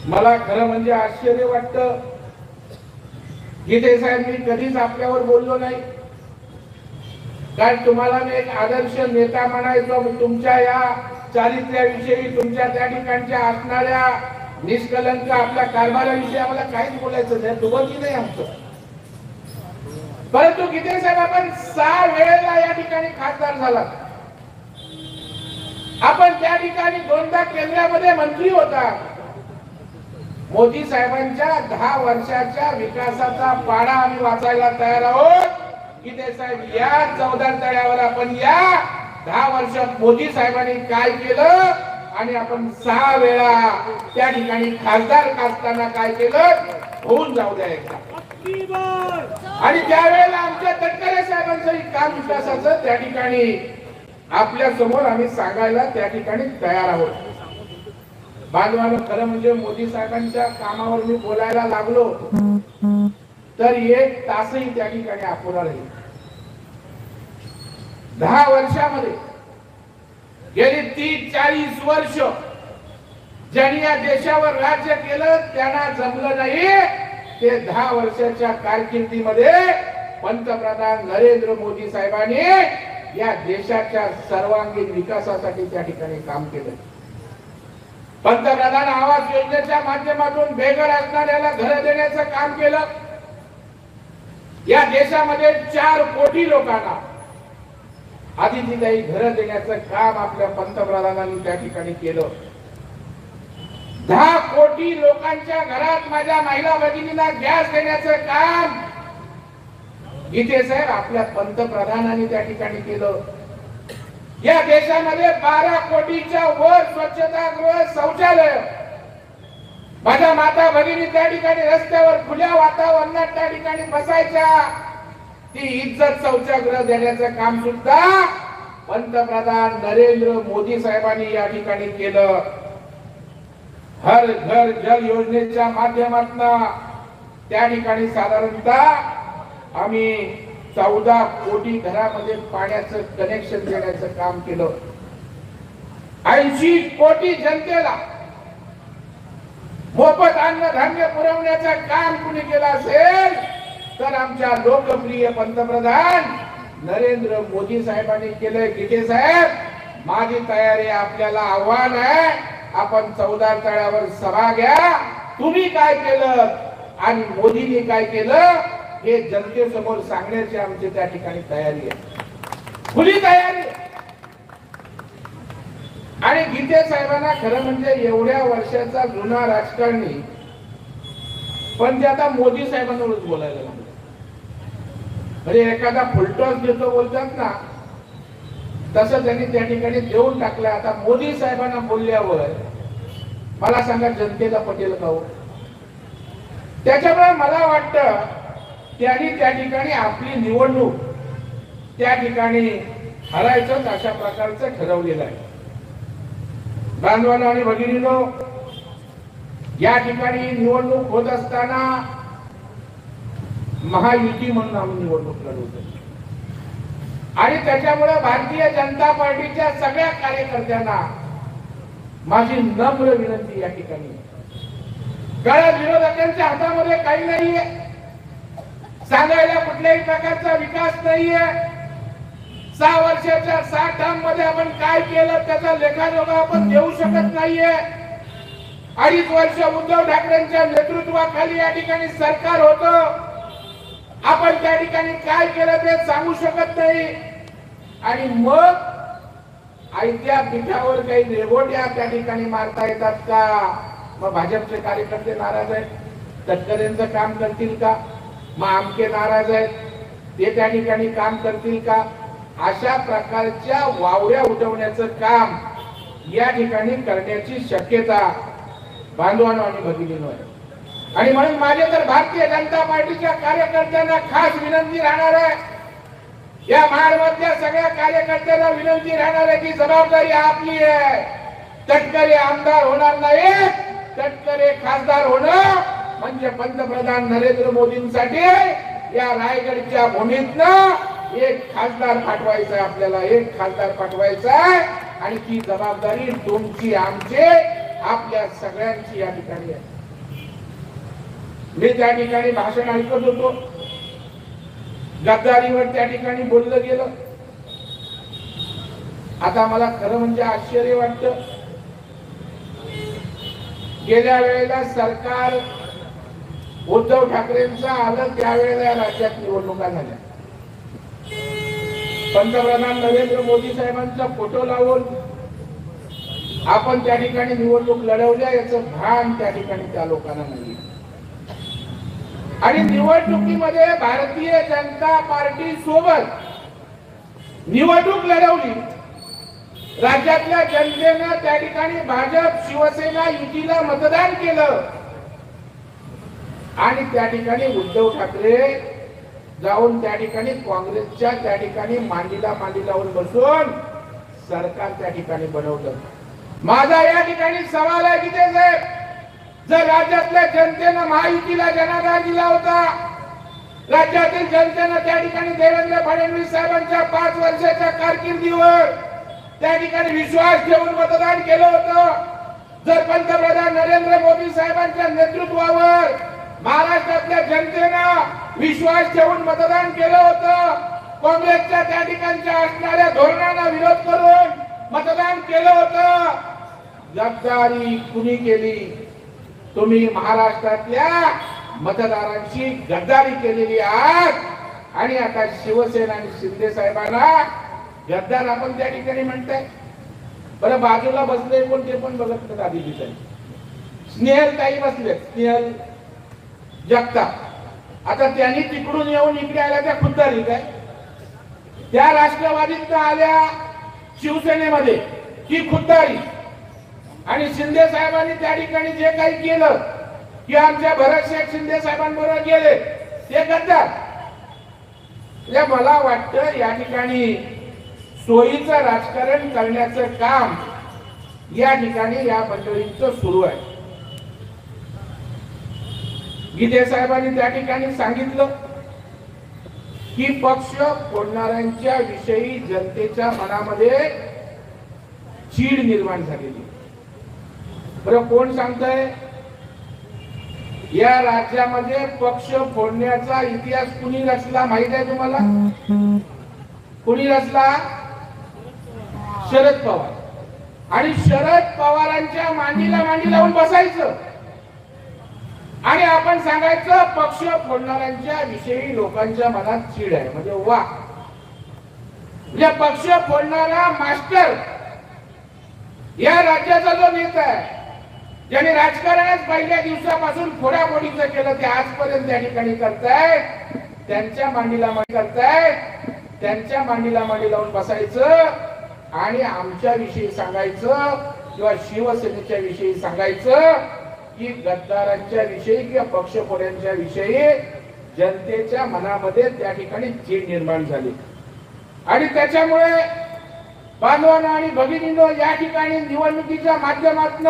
मला खरं म्हणजे आश्चर्य वाटतं, गीते साहेब मी कधीच आपल्यावर बोललो नाही, कारण तुम्हाला मी एक आदर्श नेता म्हणायचो. तुमच्या या चारित्र्याविषयी, तुमच्या त्या ठिकाणच्या असणाऱ्या निष्कलंक आपल्या कारभाराविषयी आम्हाला काहीच बोलायचं नाही, दुबळी नाही आमचं. परंतु गीते साहेब आपण 6 वेळेला या ठिकाणी खासदार झाला, आपण त्या ठिकाणी 2दा केंद्रामध्ये मंत्री होता. मोदी साहेबांच्या 10 वर्षाच्या विकासाचा पाढा आम्ही वाचायला तयार आहोत. गीते साहेब या 14 तळ्यावर आपण या 10 वर्षात मोदी साहेबांनी काय केलं आणि आपण 6 वेळा त्या ठिकाणी खासदार असताना काय केलं होऊन जाऊ द्या एकदा. आणि त्यावेळेला आमच्या तटकरे साहेबांचं काम विकासाचं त्या ठिकाणी आपल्या समोर आम्ही सांगायला त्या ठिकाणी तयार आहोत. बांधवानं खरं म्हणजे मोदी साहेबांच्या कामावर मी बोलायला लागलो तर 1 तासही त्या ठिकाणी अपुरा राहील. 10 वर्षामध्ये गेली 30-40 वर्ष ज्यांनी या देशावर राज्य केलं त्यांना जमलं नाही. ते 10 वर्षाच्या कारकिर्दीमध्ये पंतप्रधान नरेंद्र मोदी साहेबांनी या देशाच्या सर्वांगीण विकासासाठी त्या ठिकाणी काम केलं. पंतप्रधान आवास योजनेच्या माध्यमातून बेघर असणाऱ्याला घर देण्याचं काम केलं. या देशामध्ये 4 कोटी लोकांना आदित्यताई घर देण्याचं काम आपल्या पंतप्रधानांनी त्या ठिकाणी केलं. 10 कोटी लोकांच्या घरात माझ्या महिला भगिनींना गॅस देण्याचं काम गीते साहेब आपल्या पंतप्रधानांनी त्या ठिकाणी केलं. या देशामध्ये 12 कोटीच्या वर स्वच्छतागृह, शौचालय, माझ्या माता भगिनी त्या ठिकाणी रस्त्यावर खुल्या वातावरणात त्या ठिकाणी बसायच्या. ती इज्जत शौचागृह देण्याचं काम सुद्धा पंतप्रधान नरेंद्र मोदी साहेबांनी या ठिकाणी केलं. हर घर जल योजनेच्या माध्यमातून त्या ठिकाणी साधारणतः आम्ही 14 कोटी घरामध्ये पाण्याचं कनेक्शन देण्याचं काम केलं. 80 कोटी जनतेला मोफत अन्नधान्य पुरवण्याचं काम कुणी केलं असेल तर आमच्या लोकप्रिय पंतप्रधान नरेंद्र मोदी साहेबांनी केलंय. गीते साहेब माझी तयारी, आपल्याला आव्हान आहे, आपण 14 तळ्यावर सभा घ्या. तुम्ही काय केलं आणि मोदींनी काय केलं हे जनतेसमोर सांगण्याची आमची त्या ठिकाणी तयारी आहे, खुली तयारी. आणि गीते साहेबांना खरं म्हणजे एवढ्या वर्षाचा जुना राजकारणी, पण ते आता मोदी साहेबांवरच बोलायला लागले. म्हणजे एखादा फुलटॉस देतो बोलतात ना, तसं त्यांनी त्या ठिकाणी देऊन टाकलं. आता मोदी साहेबांना बोलल्यावर मला सांगा जनतेला पटेल का हो? त्याच्यामुळे मला वाटतं त्यांनी त्या ठिकाणी आपली निवडणूक त्या ठिकाणी हरायचं अशा प्रकारचं ठरवलेलं आहे. बांधवांनो आणि भगिनींनो, या ठिकाणी निवडणूक होत असताना महायुती म्हणून आम्ही निवडणूक लढवतो आणि त्याच्यामुळे भारतीय जनता पार्टीच्या सगळ्या कार्यकर्त्यांना माझी नम्र विनंती या ठिकाणी, कारण विरोधकांच्या हातामध्ये काही नाहीये, सांगायला कुठल्याही प्रकारचा विकास नाहीये. 6 वर्षाच्या 6 टर्म मध्ये आपण काय केलं त्याचा लेखाजोखा आपण देऊ शकत नाहीये. 2.5 वर्ष उद्धव ठाकरेंच्या नेतृत्वाखाली या ठिकाणी सरकार होतं, आपण त्या ठिकाणी काय केलं ते सांगू शकत नाही. आणि मग आयत्या पीठावर काही रेघोट्या त्या ठिकाणी मारता येतात का? मग भाजपचे कार्यकर्ते नाराज आहेत, तटकरेंचं काम करतील का? मग आमके नाराज आहेत, ते त्या ठिकाणी काम करतील का? अशा प्रकारच्या वावड्या उठवण्याचं काम या ठिकाणी करण्याची शक्यता बांधवांनो आणि भगिनींनो आहे. आणि म्हणून माझे तर भारतीय जनता पार्टीच्या कार्यकर्त्यांना खास विनंती राहणार आहे, या महाडमधल्या सगळ्या कार्यकर्त्यांना विनंती राहणार आहे की जबाबदारी आपली आहे. तटकरे आमदार होणार नाही, तटकरे खासदार होणं म्हणजे पंतप्रधान नरेंद्र मोदींसाठी या रायगडच्या भूमीतनं एक खासदार पाठवायचा आहे, आपल्याला एक खासदार पाठवायचा आहे. आणि ती जबाबदारी तुमची, आमची, आपल्या सगळ्यांची या ठिकाणी आहे. मी त्या ठिकाणी भाषण ऐकत होतो, गद्दारीवर त्या ठिकाणी बोललं गेलं. आता मला खरं म्हणजे आश्चर्य वाटतं, गेल्या वेळेला सरकार उद्धव ठाकरेंचा आलं त्यावेळेला राज्यात निवडणुका झाल्या. पंतप्रधान नरेंद्र मोदी साहेबांचा फोटो लावून आपण त्या ठिकाणी निवडणूक लढवल्या, याचं भान त्या ठिकाणी त्या लोकांना नाही. आणि निवडणुकीमध्ये भारतीय जनता पार्टी सोबत निवडणूक लढवली. राज्यातल्या जनतेनं त्या ठिकाणी भाजप शिवसेना युतीला मतदान केलं आणि त्या ठिकाणी उद्धव ठाकरे जाऊन त्या ठिकाणी काँग्रेसच्या त्या ठिकाणी मांडीला मांडी लावून बसून सरकार त्या ठिकाणी बनवलं. माझा या ठिकाणी सवाल आहे की ते साहेब, जर राज्यातल्या जनतेनं महायुतीला जनाधार दिला होता, राज्यातील जनतेनं त्या ठिकाणी देवेंद्र फडणवीस साहेबांच्या 5 वर्षाच्या कारकिर्दीवर त्या ठिकाणी विश्वास ठेवून मतदान केलं होतं, जर पंतप्रधान नरेंद्र मोदी साहेबांच्या नेतृत्वावर महाराष्ट्रातल्या जनतेनं विश्वास ठेवून मतदान केलं होतं, काँग्रेसच्या त्या ठिकाणच्या असणाऱ्या धोरणांना विरोध करून मतदान केलं होतं, गद्दारी कुणी केली? तुम्ही महाराष्ट्रातल्या मतदारांची गद्दारी केलेली आहात आणि आता शिवसेना आणि शिंदे साहेबांना गद्दार आपण त्या ठिकाणी म्हणताय. बरं, बाजूला बसले कोण ते पण बघत नाही. आधी दिसाय स्नेहल ताई बसले, स्नेहल जगताप. आता त्यांनी तिकडून येऊन इकडे आल्या, त्या खुद्दारी काय? त्या राष्ट्रवादीत आल्या शिवसेनेमध्ये ही खुद्दारी. आणि शिंदे साहेबांनी त्या ठिकाणी जे काही केलं की आमच्या भरत शेठ शिंदे साहेबांबरोबर गेले, ते गद्दार. मला वाटतं या ठिकाणी सोयीचं राजकारण करण्याचं काम या ठिकाणी या मंडळींचं सुरू आहे. गीते साहेबांनी त्या ठिकाणी सांगितलं की पक्ष फोडणाऱ्यांच्या विषयी जनतेच्या मनामध्ये चीड निर्माण झालेली. बरं, कोण सांगतंय? या राज्यामध्ये पक्ष फोडण्याचा इतिहास कुणी रचला माहित आहे तुम्हाला? कुणी रचला? शरद पवार. आणि शरद पवारांच्या मांडीला मांडी लावून बसायचं आणि आपण सांगायचं पक्ष फोडणाऱ्यांच्या विषयी लोकांच्या मनात चीड आहे. म्हणजे वा, म्हणजे पक्ष फोडणारा मास्टर या राज्याचा जो नेता आहे, ज्याने राजकारणच पहिल्या दिवसापासून फोडाफोडीचं केलं, ते आजपर्यंत त्या ठिकाणी करताय, त्यांच्या मांडीला मांडी करताय, त्यांच्या मांडीला मांडी लावून बसायचं आणि आमच्या विषयी सांगायचं किंवा शिवसेनेच्या विषयी सांगायचं की गद्दारांच्या विषयी किंवा पक्षफोड्यांच्या विषयी जनतेच्या मनामध्ये त्या ठिकाणी चीड निर्माण झाली. आणि त्याच्यामुळे बांधवांनो आणि भगिनींनो, या ठिकाणी निवडणुकीच्या माध्यमातून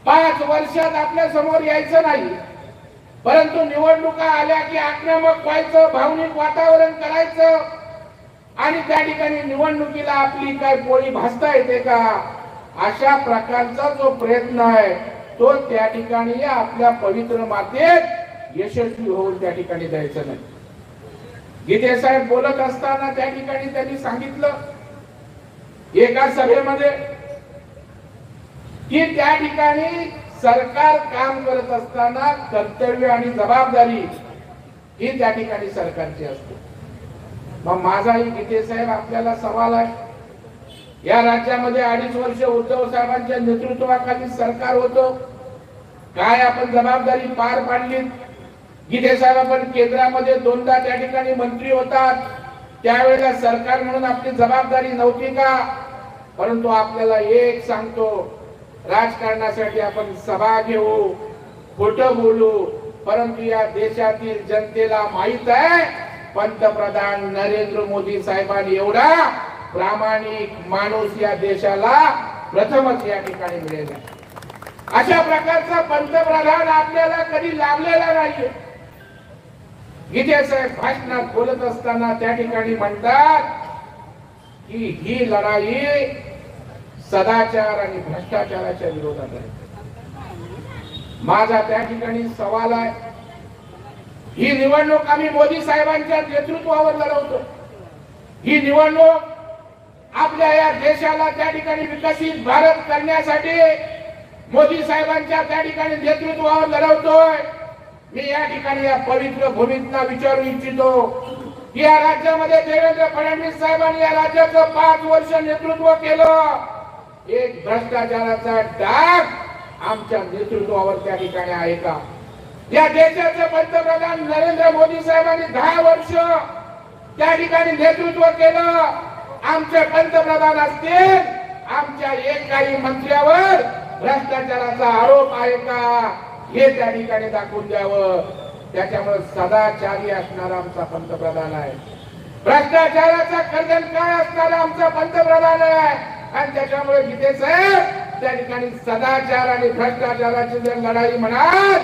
5 वर्षात आपल्या समोर यायचं नाही, परंतु निवडणुका आल्या की आक्रमक व्हायचं, भावनिक वातावरण करायचं आणि त्या ठिकाणी निवडणुकीला आपली काय पोळी भाजता येते का, अशा प्रकारचा जो प्रयत्न आहे तो त्या ठिकाणी आपल्या पवित्र मातेत यशस्वी होऊन त्या ठिकाणी जायचं नाही. गीते साहेब बोलत असताना त्या ठिकाणी त्यांनी सांगितलं एका सभेमध्ये की त्या ठिकाणी सरकार काम करत असताना कर्तव्य आणि जबाबदारी ही त्या ठिकाणी सरकारची असते. मग माझाही गीते साहेब आपल्याला सवाल आहे, या राज्यामध्ये 2.5 वर्ष उद्धव साहेबांच्या नेतृत्वाखाली सरकार होतं, काय आपण जबाबदारी पार पाडली? गीते साहेब आपण केंद्रामध्ये 2दा त्या ठिकाणी मंत्री होतात, त्यावेळेला सरकार म्हणून आपली जबाबदारी नव्हती का? परंतु आपल्याला एक सांगतो, राजकारणासाठी आपण सभा घेऊ, खोटं बोलू, परंतु या देशातील जनतेला माहित आहे पंतप्रधान नरेंद्र मोदी साहेबांनी एवढा प्रामाणिक माणूस या देशाला प्रथमच या ठिकाणी मिळेल. अशा प्रकारचा पंतप्रधान आपल्याला कधी लाभलेला नाहीये. गीते साहेब भाषणात बोलत असताना त्या ठिकाणी म्हणतात की ही लढाई सदाचार आणि भ्रष्टाचाराच्या विरोधात आहे. माझा त्या ठिकाणी सवाल आहे, ही निवडणूक आम्ही मोदी साहेबांच्या नेतृत्वावर लढवतो। ही निवडणूक आपल्या या देशाला त्या ठिकाणी विकसित भारत करण्यासाठी मोदी साहेबांच्या त्या ठिकाणी नेतृत्वावर लढवतोय। मी या ठिकाणी या पवित्र भूमीतनं विचारू इच्छितो की या राज्यामध्ये देवेंद्र फडणवीस साहेबांनी या राज्याचं 5 वर्ष नेतृत्व केलं, एक भ्रष्टाचाराचा डाग आमच्या नेतृत्वावर त्या ठिकाणी आहे का? या देशाचे पंतप्रधान नरेंद्र मोदी साहेबांनी 10 वर्ष त्या ठिकाणी नेतृत्व केलं, आमचे पंतप्रधान असतील, आमच्या एकाही मंत्र्यावर भ्रष्टाचाराचा आरोप आहे का हे त्या ठिकाणी दाखवून द्यावं। त्याच्यामुळे सदाचारी असणारा आमचा पंतप्रधान आहे, भ्रष्टाचाराचा कर्तनकाळ असणारा आमचा पंतप्रधान आहे। आणि त्याच्यामुळे गीते साहेब त्या ठिकाणी सदाचार आणि भ्रष्टाचाराची जर लढाई म्हणाल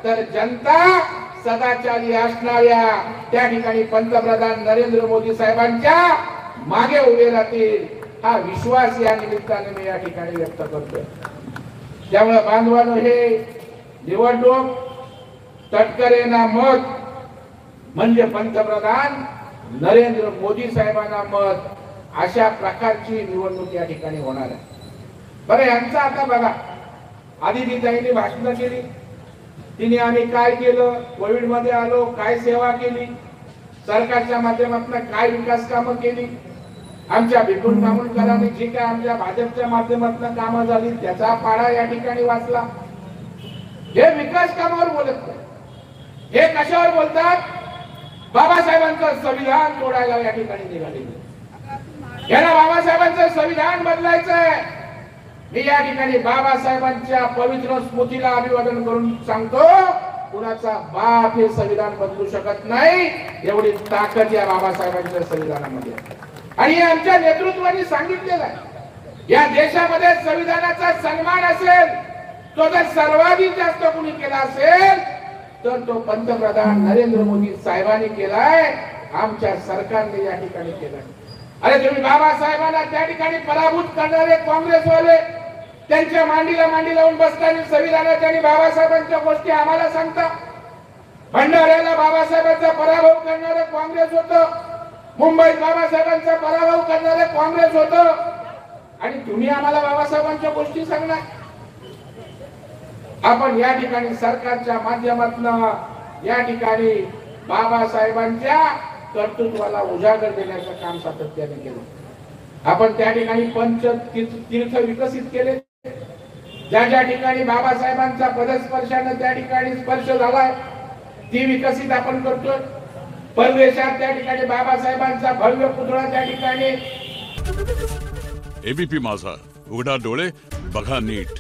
तर जनता सदाचारी असणाऱ्या त्या ठिकाणी पंतप्रधान नरेंद्र मोदी साहेबांच्या मागे उभे राहतील, हा विश्वास या निमित्ताने मी या ठिकाणी व्यक्त करतोय। त्यामुळे बांधवांनो, हे निवडणूक तटकरेंना मत म्हणजे पंतप्रधान नरेंद्र मोदी साहेबांना मत, अशा प्रकारची निवडणूक या ठिकाणी होणार आहे। बरं, यांचा आता बघा, आदितीताईंनी भाषण केली, तिने आम्ही काय केलं, कोविड मध्ये आलो, काय सेवा केली, सरकारच्या माध्यमातून काय विकास कामं केली, आमच्या विपुल मामुलकरांनी जी काय आमच्या भाजपच्या माध्यमातून कामं झाली त्याचा पाढा या ठिकाणी वाचला। हे विकास कामावर बोलत नाही, हे कशावर बोलतात? बाबासाहेबांचं संविधान तोडायला या ठिकाणी निघालेले, याला बाबासाहेबांचं संविधान बदलायचंय। मी या ठिकाणी बाबासाहेबांच्या पवित्र स्मृतीला अभिवादन करून सांगतो, कुणाचा बाप हे संविधान बदलू शकत नाही, एवढी ताकद या बाबासाहेबांच्या संविधानामध्ये आहे। आणि आमच्या नेतृत्वाने सांगितलेलं आहे, या देशामध्ये संविधानाचा सन्मान असेल, तो जर सर्वाधिक जास्त कोणी केला असेल तर तो पंतप्रधान नरेंद्र मोदी साहेबांनी केलाय, आमच्या सरकारने या ठिकाणी केलाय। अरे तुम्ही बाबासाहेबांना त्या ठिकाणी पराभूत करणारे काँग्रेसवाले त्यांच्या मांडीला मांडी लावून बसताना संविधानाच्या आणि बाबासाहेबांच्या गोष्टी आम्हाला सांगता। भंडाऱ्याला बाबासाहेबांचा पराभव करणारे काँग्रेस होतं, मुंबईत बाबासाहेबांचा पराभव करणारे काँग्रेस होतं, आणि तुम्ही आम्हाला बाबासाहेबांच्या गोष्टी सांगणार। आपण या ठिकाणी सरकारच्या माध्यमातून या ठिकाणी बाबासाहेबांच्या कर्तृत्वाला उजागर देण्याचं काम सातत्याने केलं। आपण त्या ठिकाणी पंच तीर्थ विकसित केले, ज्या ठिकाणी बाबासाहेबांचा पदस्पर्शाने त्या ठिकाणी स्पर्श झालाय ती विकसित आपण करतोय। परदेशात त्या ठिकाणी बाबासाहेबांचा भव्य पुतळा त्या ठिकाणी। एबीपी माझा, उघडा डोळे बघा नीट।